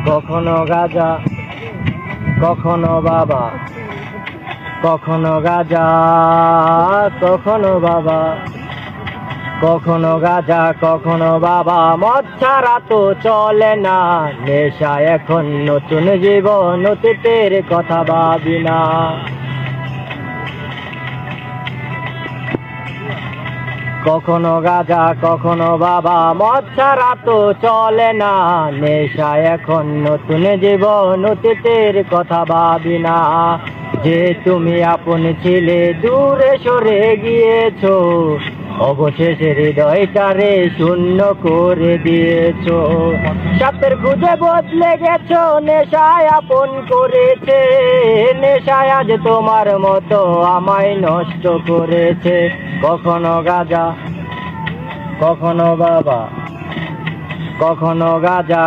কখনো গাঁজা, কখনো বাবা, কখনো গাঁজা, কখনো বাবা, কখনো গাঁজা, কখনো বাবা। মদ ছাড়া তো চলে না, নেশা এখন নতুন জীবন, অতীতের কথা ভাবি না। কখনো গাঁজা, কখনো বাবা, মদ ছাড়া তো চলে না, নেশা এখন নতুন জীবন, অতীতের কথা ভাবি না। যে তুমি আপন ছিলে দূরে সরে গিয়েছো, অবশেষে হৃদয়টারে শূন্য করে দিয়েছো। সাথের খুঁজে বদলে গেছো, নেশায় আপন করেছে, নেশায় আজ তোমার মতো আমায় নষ্ট করেছে। কখনো গাঁজা, কখনো বাবা, কখনো গাঁজা,